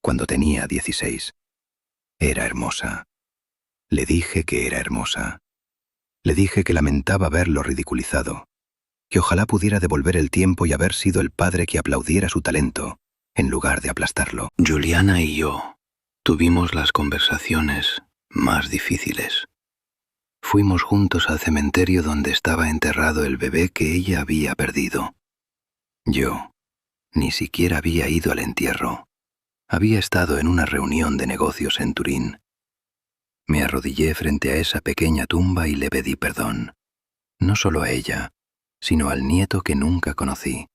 cuando tenía 16. Era hermosa. Le dije que era hermosa. Le dije que lamentaba verlo ridiculizado, que ojalá pudiera devolver el tiempo y haber sido el padre que aplaudiera su talento, en lugar de aplastarlo. Juliana y yo Tuvimos las conversaciones más difíciles. Fuimos juntos al cementerio donde estaba enterrado el bebé que ella había perdido. Yo ni siquiera había ido al entierro. Había estado en una reunión de negocios en Turín. Me arrodillé frente a esa pequeña tumba y le pedí perdón. No solo a ella, sino al nieto que nunca conocí.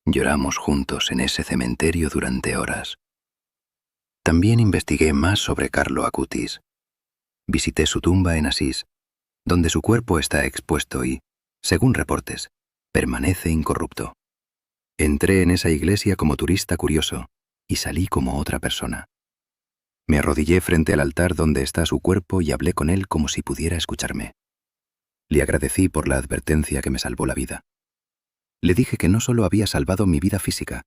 Lloramos juntos en ese cementerio durante horas. También investigué más sobre Carlo Acutis. Visité su tumba en Asís, donde su cuerpo está expuesto y, según reportes, permanece incorrupto. Entré en esa iglesia como turista curioso y salí como otra persona. Me arrodillé frente al altar donde está su cuerpo y hablé con él como si pudiera escucharme. Le agradecí por la advertencia que me salvó la vida. Le dije que no solo había salvado mi vida física,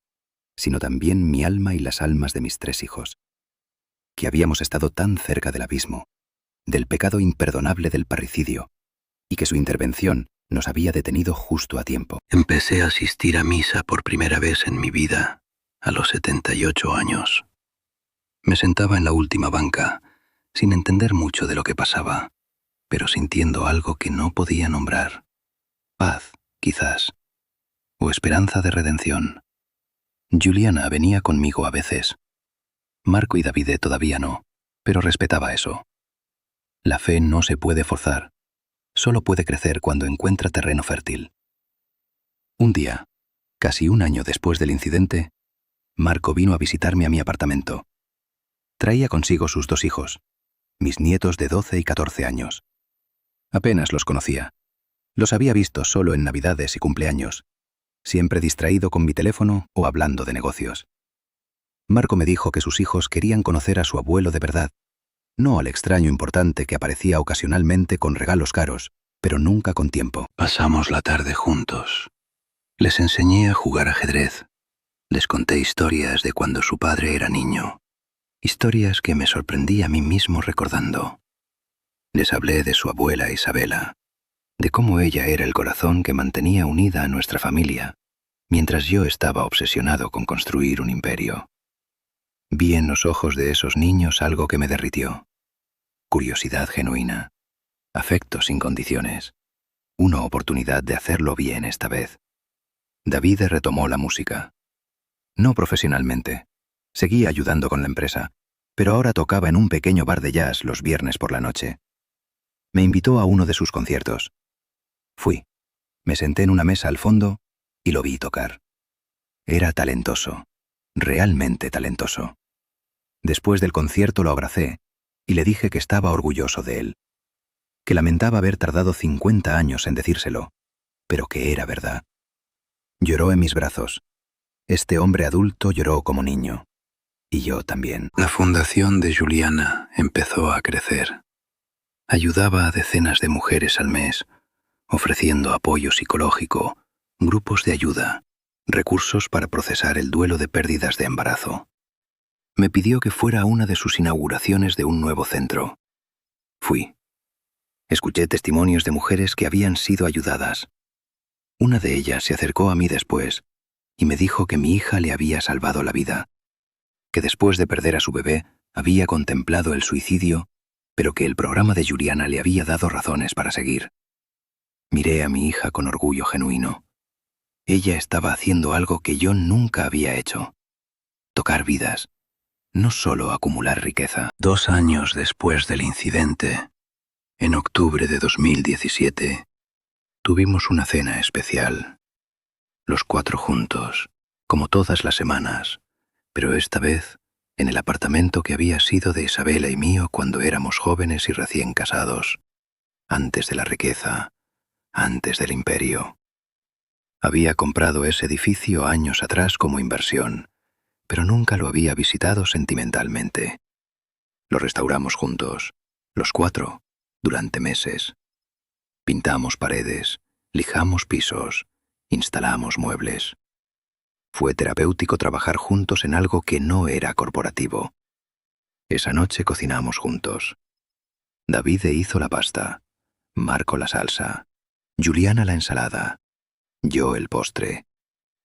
sino también mi alma y las almas de mis 3 hijos. Que habíamos estado tan cerca del abismo, del pecado imperdonable del parricidio, y que su intervención nos había detenido justo a tiempo. Empecé a asistir a misa por primera vez en mi vida a los 78 años. Me sentaba en la última banca, sin entender mucho de lo que pasaba, pero sintiendo algo que no podía nombrar. Paz, quizás, o esperanza de redención. Juliana venía conmigo a veces. Marco y Davide todavía no, pero respetaba eso. La fe no se puede forzar, solo puede crecer cuando encuentra terreno fértil. Un día, casi un año después del incidente, Marco vino a visitarme a mi apartamento. Traía consigo sus 2 hijos, mis nietos de 12 y 14 años. Apenas los conocía. Los había visto solo en Navidades y cumpleaños, siempre distraído con mi teléfono o hablando de negocios. Marco me dijo que sus hijos querían conocer a su abuelo de verdad, no al extraño importante que aparecía ocasionalmente con regalos caros, pero nunca con tiempo. Pasamos la tarde juntos. Les enseñé a jugar ajedrez. Les conté historias de cuando su padre era niño. Historias que me sorprendí a mí mismo recordando. Les hablé de su abuela Isabela, de cómo ella era el corazón que mantenía unida a nuestra familia, mientras yo estaba obsesionado con construir un imperio. Vi en los ojos de esos niños algo que me derritió. Curiosidad genuina, afecto sin condiciones, una oportunidad de hacerlo bien esta vez. David retomó la música. No profesionalmente. Seguía ayudando con la empresa, pero ahora tocaba en un pequeño bar de jazz los viernes por la noche. Me invitó a uno de sus conciertos. Fui. Me senté en una mesa al fondo y lo vi tocar. Era talentoso, realmente talentoso. Después del concierto lo abracé y le dije que estaba orgulloso de él, que lamentaba haber tardado 50 años en decírselo, pero que era verdad. Lloró en mis brazos. Este hombre adulto lloró como niño. Y yo también. La fundación de Juliana empezó a crecer. Ayudaba a decenas de mujeres al mes, ofreciendo apoyo psicológico, grupos de ayuda, recursos para procesar el duelo de pérdidas de embarazo. Me pidió que fuera a una de sus inauguraciones de un nuevo centro. Fui. Escuché testimonios de mujeres que habían sido ayudadas. Una de ellas se acercó a mí después y me dijo que mi hija le había salvado la vida, que después de perder a su bebé había contemplado el suicidio, pero que el programa de Juliana le había dado razones para seguir. Miré a mi hija con orgullo genuino. Ella estaba haciendo algo que yo nunca había hecho: tocar vidas, no solo acumular riqueza. 2 años después del incidente, en octubre de 2017, tuvimos una cena especial. Los 4 juntos, como todas las semanas, pero esta vez en el apartamento que había sido de Isabela y mío cuando éramos jóvenes y recién casados, antes de la riqueza, antes del imperio. Había comprado ese edificio años atrás como inversión, pero nunca lo había visitado sentimentalmente. Lo restauramos juntos, los 4, durante meses. Pintamos paredes, lijamos pisos, instalamos muebles. Fue terapéutico trabajar juntos en algo que no era corporativo. Esa noche cocinamos juntos. David hizo la pasta, Marco la salsa, Juliana la ensalada, yo el postre,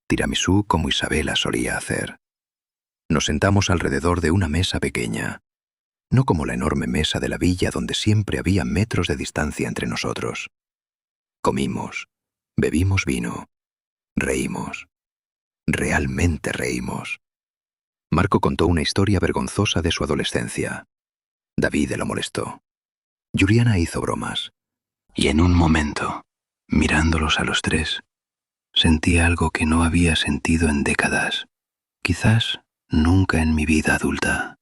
tiramisú como Isabela solía hacer. Nos sentamos alrededor de una mesa pequeña, no como la enorme mesa de la villa donde siempre había metros de distancia entre nosotros. Comimos, bebimos vino, reímos. Realmente reímos. Marco contó una historia vergonzosa de su adolescencia. David lo molestó. Juliana hizo bromas. Y en un momento, mirándolos a los tres, sentí algo que no había sentido en décadas, quizás nunca en mi vida adulta.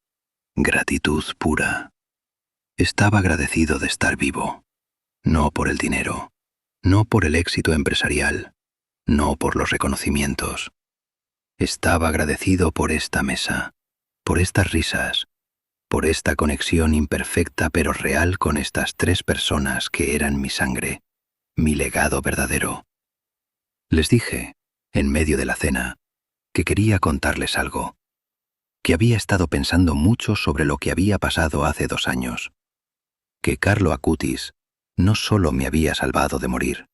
Gratitud pura. Estaba agradecido de estar vivo, no por el dinero, no por el éxito empresarial, no por los reconocimientos. Estaba agradecido por esta mesa, por estas risas, por esta conexión imperfecta pero real con estas tres personas que eran mi sangre, mi legado verdadero. Les dije, en medio de la cena, que quería contarles algo, que había estado pensando mucho sobre lo que había pasado hace 2 años, que Carlo Acutis no solo me había salvado de morir,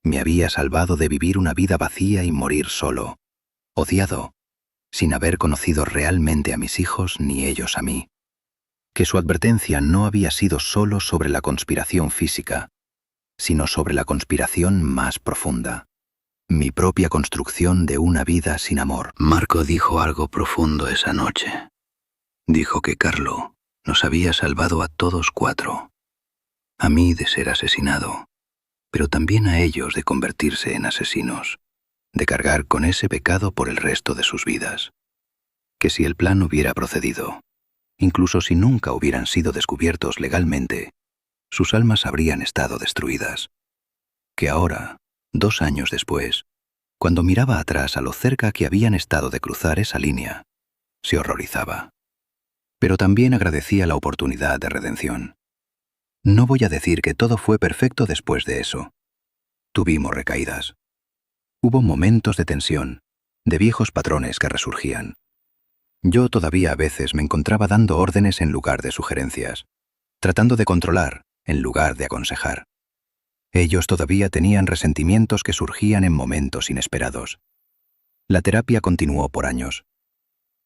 me había salvado de vivir una vida vacía y morir solo, odiado, sin haber conocido realmente a mis hijos ni ellos a mí. Que su advertencia no había sido solo sobre la conspiración física, sino sobre la conspiración más profunda, mi propia construcción de una vida sin amor. Marco dijo algo profundo esa noche. Dijo que Carlo nos había salvado a todos 4, a mí de ser asesinado, pero también a ellos de convertirse en asesinos, de cargar con ese pecado por el resto de sus vidas. Que si el plan hubiera procedido, incluso si nunca hubieran sido descubiertos legalmente, sus almas habrían estado destruidas. Que ahora, 2 años después, cuando miraba atrás a lo cerca que habían estado de cruzar esa línea, se horrorizaba. Pero también agradecía la oportunidad de redención. No voy a decir que todo fue perfecto después de eso. Tuvimos recaídas. Hubo momentos de tensión, de viejos patrones que resurgían. Yo todavía a veces me encontraba dando órdenes en lugar de sugerencias, tratando de controlar en lugar de aconsejar. Ellos todavía tenían resentimientos que surgían en momentos inesperados. La terapia continuó por años.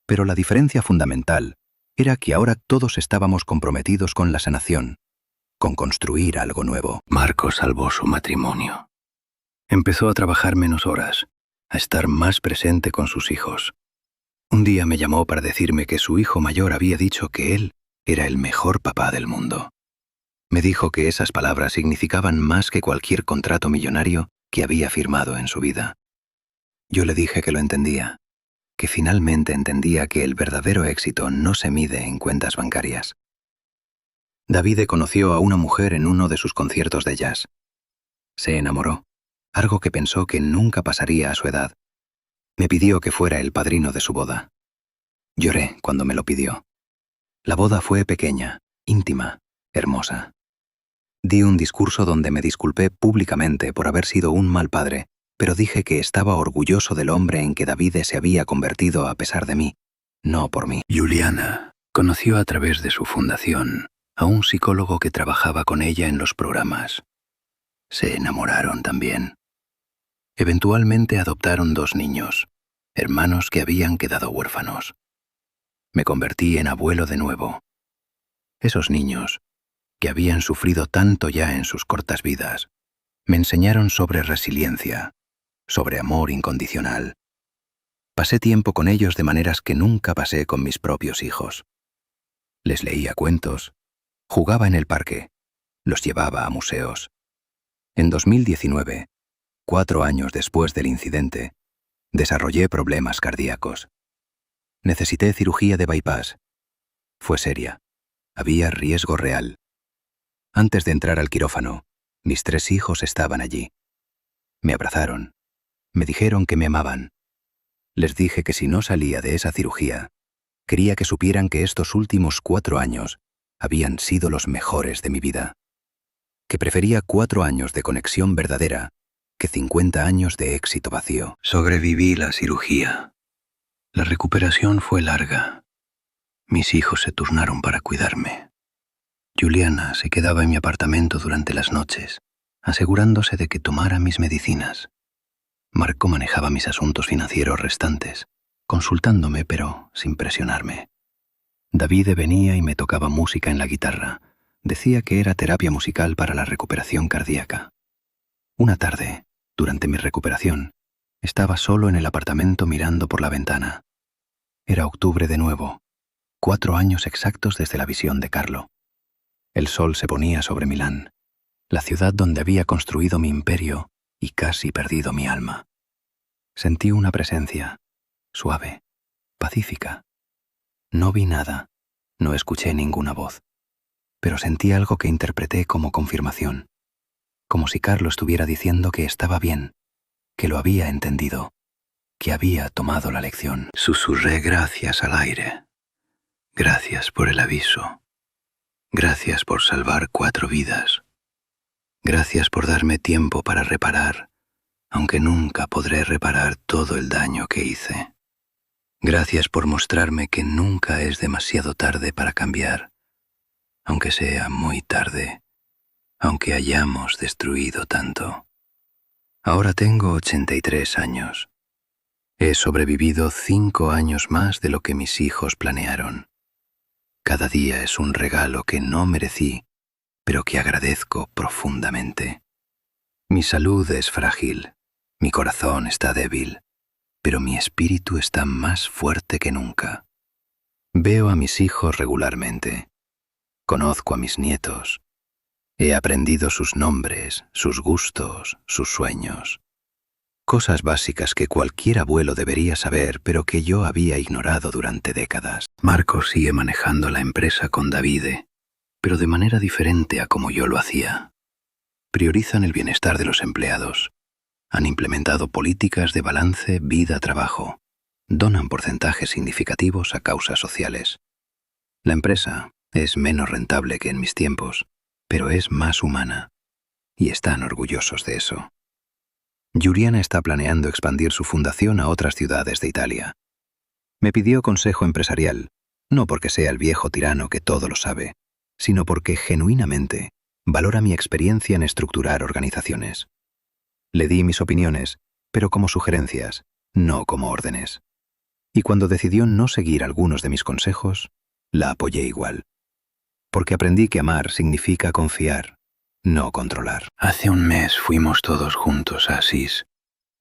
Pero la diferencia fundamental era que ahora todos estábamos comprometidos con la sanación, con construir algo nuevo. Marco salvó su matrimonio. Empezó a trabajar menos horas, a estar más presente con sus hijos. Un día me llamó para decirme que su hijo mayor había dicho que él era el mejor papá del mundo. Me dijo que esas palabras significaban más que cualquier contrato millonario que había firmado en su vida. Yo le dije que lo entendía, que finalmente entendía que el verdadero éxito no se mide en cuentas bancarias. David conoció a una mujer en uno de sus conciertos de jazz. Se enamoró, algo que pensó que nunca pasaría a su edad. Me pidió que fuera el padrino de su boda. Lloré cuando me lo pidió. La boda fue pequeña, íntima, hermosa. Di un discurso donde me disculpé públicamente por haber sido un mal padre, pero dije que estaba orgulloso del hombre en que David se había convertido a pesar de mí, no por mí. Juliana conoció a través de su fundación a un psicólogo que trabajaba con ella en los programas. Se enamoraron también. Eventualmente adoptaron 2 niños, hermanos que habían quedado huérfanos. Me convertí en abuelo de nuevo. Esos niños, que habían sufrido tanto ya en sus cortas vidas, me enseñaron sobre resiliencia, sobre amor incondicional. Pasé tiempo con ellos de maneras que nunca pasé con mis propios hijos. Les leía cuentos, jugaba en el parque, los llevaba a museos. En 2019, 4 años después del incidente, desarrollé problemas cardíacos. Necesité cirugía de bypass. Fue seria. Había riesgo real. Antes de entrar al quirófano, mis 3 hijos estaban allí. Me abrazaron. Me dijeron que me amaban. Les dije que si no salía de esa cirugía, quería que supieran que estos últimos 4 años habían sido los mejores de mi vida. Que prefería 4 años de conexión verdadera que 50 años de éxito vacío. Sobreviví la cirugía. La recuperación fue larga. Mis hijos se turnaron para cuidarme. Juliana se quedaba en mi apartamento durante las noches, asegurándose de que tomara mis medicinas. Marco manejaba mis asuntos financieros restantes, consultándome pero sin presionarme. David venía y me tocaba música en la guitarra. Decía que era terapia musical para la recuperación cardíaca. Una tarde, durante mi recuperación, estaba solo en el apartamento mirando por la ventana. Era octubre de nuevo, 4 años exactos desde la visión de Carlo. El sol se ponía sobre Milán, la ciudad donde había construido mi imperio y casi perdido mi alma. Sentí una presencia, suave, pacífica. No vi nada, no escuché ninguna voz, pero sentí algo que interpreté como confirmación, como si Carlo estuviera diciendo que estaba bien, que lo había entendido, que había tomado la lección. Susurré gracias al aire. Gracias por el aviso. Gracias por salvar 4 vidas. Gracias por darme tiempo para reparar, aunque nunca podré reparar todo el daño que hice. Gracias por mostrarme que nunca es demasiado tarde para cambiar, aunque sea muy tarde, aunque hayamos destruido tanto. Ahora tengo 83 años. He sobrevivido 5 años más de lo que mis hijos planearon. Cada día es un regalo que no merecí, pero que agradezco profundamente. Mi salud es frágil, mi corazón está débil, pero mi espíritu está más fuerte que nunca. Veo a mis hijos regularmente. Conozco a mis nietos. He aprendido sus nombres, sus gustos, sus sueños. Cosas básicas que cualquier abuelo debería saber, pero que yo había ignorado durante décadas. Marco sigue manejando la empresa con Davide, pero de manera diferente a como yo lo hacía. Priorizan el bienestar de los empleados. Han implementado políticas de balance vida-trabajo. Donan porcentajes significativos a causas sociales. La empresa es menos rentable que en mis tiempos, pero es más humana, y están orgullosos de eso. Giuliana está planeando expandir su fundación a otras ciudades de Italia. Me pidió consejo empresarial, no porque sea el viejo tirano que todo lo sabe, sino porque genuinamente valora mi experiencia en estructurar organizaciones. Le di mis opiniones, pero como sugerencias, no como órdenes. Y cuando decidió no seguir algunos de mis consejos, la apoyé igual. Porque aprendí que amar significa confiar, no controlar. Hace un mes fuimos todos juntos a Asís,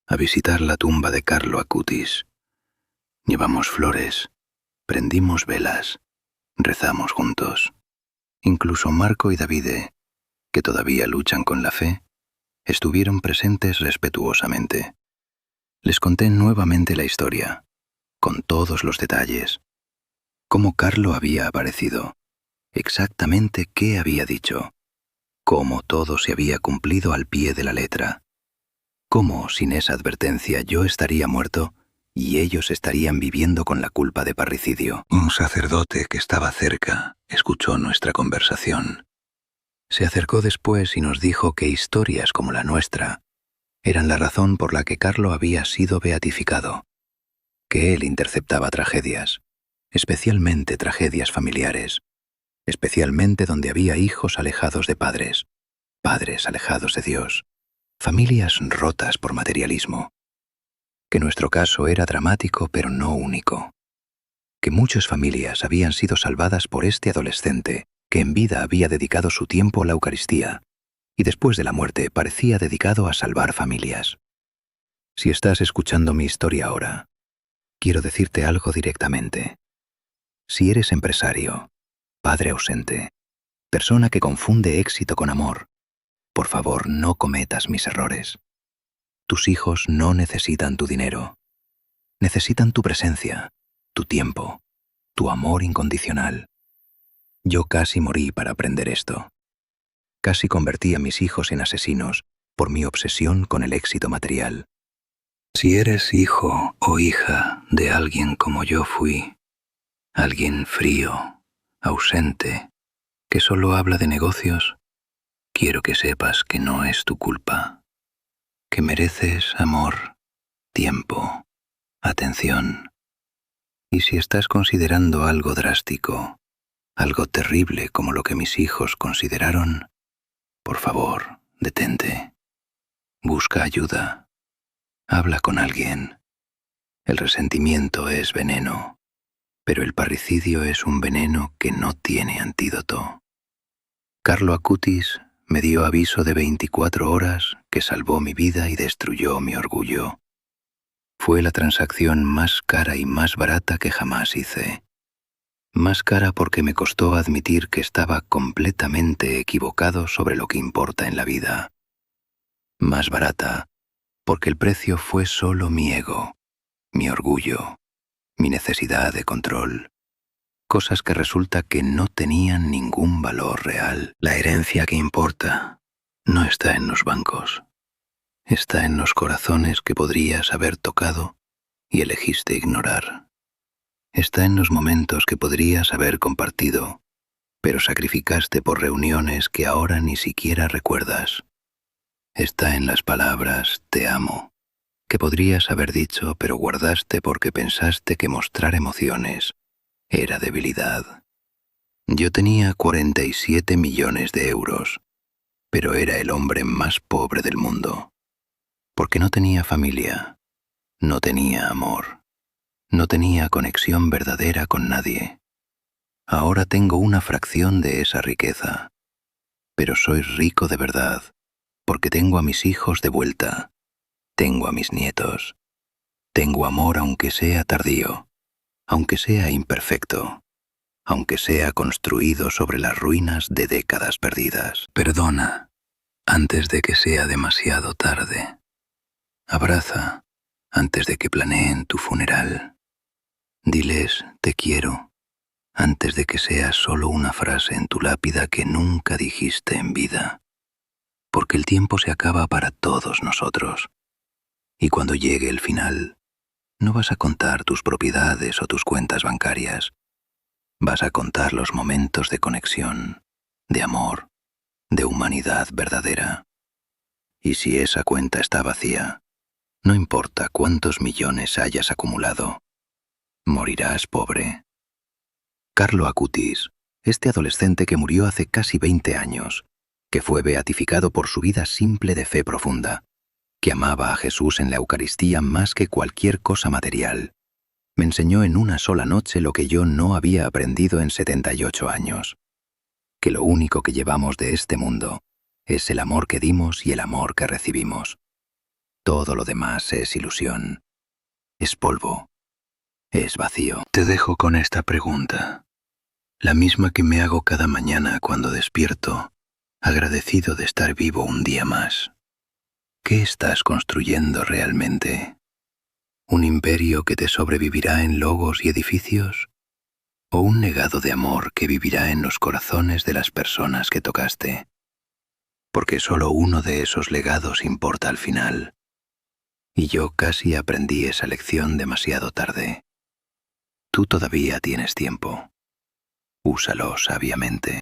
a visitar la tumba de Carlo Acutis. Llevamos flores, prendimos velas, rezamos juntos. Incluso Marco y Davide, que todavía luchan con la fe, estuvieron presentes respetuosamente. Les conté nuevamente la historia, con todos los detalles. Cómo Carlo había aparecido, exactamente qué había dicho, cómo todo se había cumplido al pie de la letra, cómo sin esa advertencia yo estaría muerto y ellos estarían viviendo con la culpa de parricidio. Un sacerdote que estaba cerca escuchó nuestra conversación. Se acercó después y nos dijo que historias como la nuestra eran la razón por la que Carlo había sido beatificado, que él interceptaba tragedias, especialmente tragedias familiares, especialmente donde había hijos alejados de padres, padres alejados de Dios, familias rotas por materialismo, que nuestro caso era dramático pero no único, que muchas familias habían sido salvadas por este adolescente que en vida había dedicado su tiempo a la Eucaristía y después de la muerte parecía dedicado a salvar familias. Si estás escuchando mi historia ahora, quiero decirte algo directamente. Si eres empresario, padre ausente, persona que confunde éxito con amor, por favor no cometas mis errores. Tus hijos no necesitan tu dinero. Necesitan tu presencia, tu tiempo, tu amor incondicional. Yo casi morí para aprender esto. Casi convertí a mis hijos en asesinos por mi obsesión con el éxito material. Si eres hijo o hija de alguien como yo fui, alguien frío, ausente, que solo habla de negocios, quiero que sepas que no es tu culpa, que mereces amor, tiempo, atención. Y si estás considerando algo drástico, algo terrible como lo que mis hijos consideraron, por favor, detente. Busca ayuda. Habla con alguien. El resentimiento es veneno, pero el parricidio es un veneno que no tiene antídoto. Carlo Acutis me dio aviso de 24 horas que salvó mi vida y destruyó mi orgullo. Fue la transacción más cara y más barata que jamás hice. Más cara porque me costó admitir que estaba completamente equivocado sobre lo que importa en la vida. Más barata porque el precio fue solo mi ego, mi orgullo, mi necesidad de control. Cosas que resulta que no tenían ningún valor real. La herencia que importa no está en los bancos. Está en los corazones que podrías haber tocado y elegiste ignorar. Está en los momentos que podrías haber compartido, pero sacrificaste por reuniones que ahora ni siquiera recuerdas. Está en las palabras «te amo», que podrías haber dicho pero guardaste porque pensaste que mostrar emociones era debilidad. Yo tenía 47 millones de euros, pero era el hombre más pobre del mundo, porque no tenía familia, no tenía amor, no tenía conexión verdadera con nadie. Ahora tengo una fracción de esa riqueza, pero soy rico de verdad, porque tengo a mis hijos de vuelta, tengo a mis nietos, tengo amor aunque sea tardío, aunque sea imperfecto, aunque sea construido sobre las ruinas de décadas perdidas. Perdona antes de que sea demasiado tarde. Abraza antes de que planeen tu funeral. Diles «te quiero» antes de que sea solo una frase en tu lápida que nunca dijiste en vida. Porque el tiempo se acaba para todos nosotros. Y cuando llegue el final, no vas a contar tus propiedades o tus cuentas bancarias. Vas a contar los momentos de conexión, de amor, de humanidad verdadera. Y si esa cuenta está vacía, no importa cuántos millones hayas acumulado, morirás pobre. Carlo Acutis, este adolescente que murió hace casi 20 años, que fue beatificado por su vida simple de fe profunda, que amaba a Jesús en la Eucaristía más que cualquier cosa material, me enseñó en una sola noche lo que yo no había aprendido en 78 años, que lo único que llevamos de este mundo es el amor que dimos y el amor que recibimos. Todo lo demás es ilusión, es polvo, es vacío. Te dejo con esta pregunta, la misma que me hago cada mañana cuando despierto, agradecido de estar vivo un día más. ¿Qué estás construyendo realmente? ¿Un imperio que te sobrevivirá en logos y edificios? ¿O un legado de amor que vivirá en los corazones de las personas que tocaste? Porque solo uno de esos legados importa al final. Y yo casi aprendí esa lección demasiado tarde. Tú todavía tienes tiempo. Úsalo sabiamente.